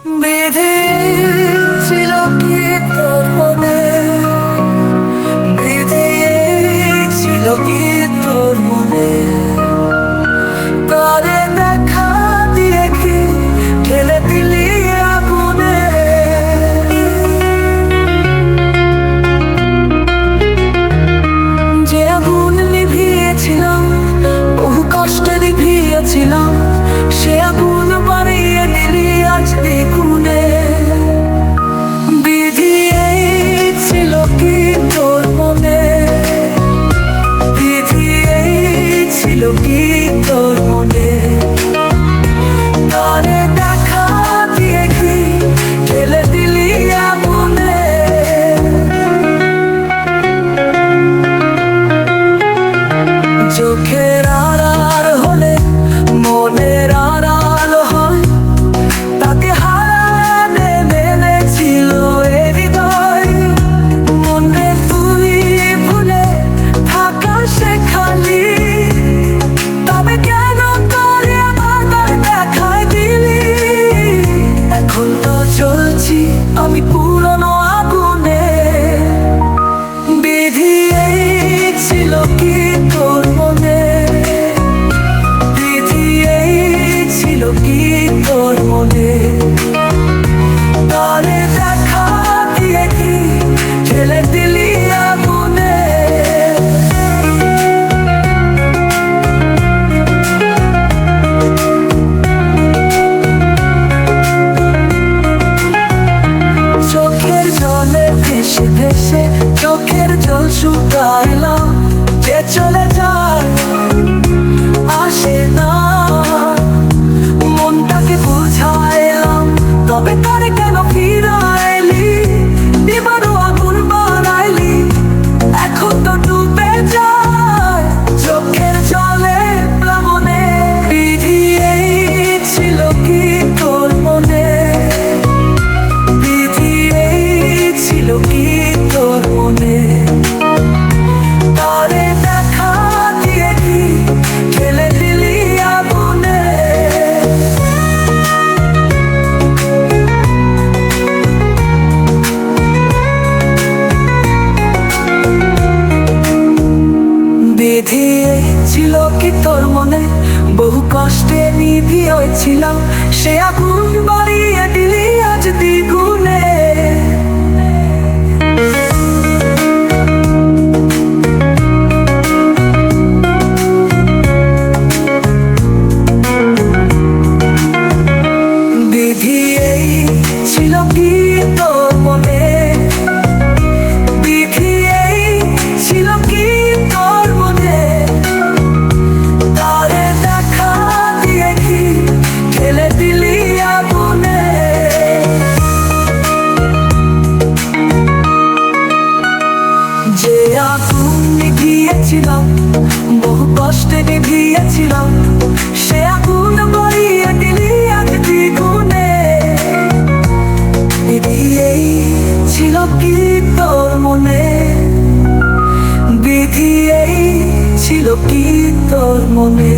বিধি ছিল কি তোর মনে, বিধি ছিল কি তোর মনে, কারে দেখা দিয়ে কি ঠেলে দিলি আগুনে। যে আগুন নিভিয়েছিলাম, বহু কষ্টে নিভিয়েছিলাম, সে আগুন বাড়িয়ে দিলি আজ দ্বিগুণে। বিধি এই ছিল কি তোর মনে, বিধি এই ছিল কি তোর মনে, তারে দেখা দিয়ে কি ঠেলে দিলি আগুনে। চোখের আড়াল হলে মনের আড়াল হয়, তাকে হারাতে মেনেছিল এ হৃদয়। মনে তুই ভুলে থাকা শেখালি, তবে কেন করে আবার দেখায় দিলি। এখন তো চলছি আমি পুরনো আগুনে। বিধি এই ছিল কি তোর মনে, বিধি এই ছিল কি তোর মনে, তারে দেখা দিয়ে কি ঠেলে দিলি আগুনে। চোখের জলে ভেসে ভেসে চোখের জল শুকাইলাম, যে চলে যায় আসে না। মনটাকে বুঝাইলাম, তবে তারে কেন ফিরাইলি, এবারও আগুন বাড়াইলি, এখন তো ডুবে যায় চোখের জলে প্লাবনে। বিধি এই ছিল কি তোর মনে, বিধি এই ছিল কি তোর মনে, তারে দেখা দিয়ে কি ঠেলে দিলি আগুনে। বিধি এই ছিল কি তোর মনে, বহু কষ্টে নিধি হয়েছিলাম, সে আগুন বাড়িয়ে দিলি আজ দ্বিগুণে। বিধি এই ছিল কি তোর মনে, বিধি এই ছিল কি তোর মনে, তারে দেখা দিয়ে কি ঠেলে দিলি আগুনে। যে আগুন নিভিয়েছিলাম, বহু কষ্টে নিভিয়েছিলাম, সে আগুন বাড়িয়ে দিলি আজ দ্বিগুণে। বিধি এই ছিল কি তোর মনে, বিধি এই ছিল কি তোর মনে।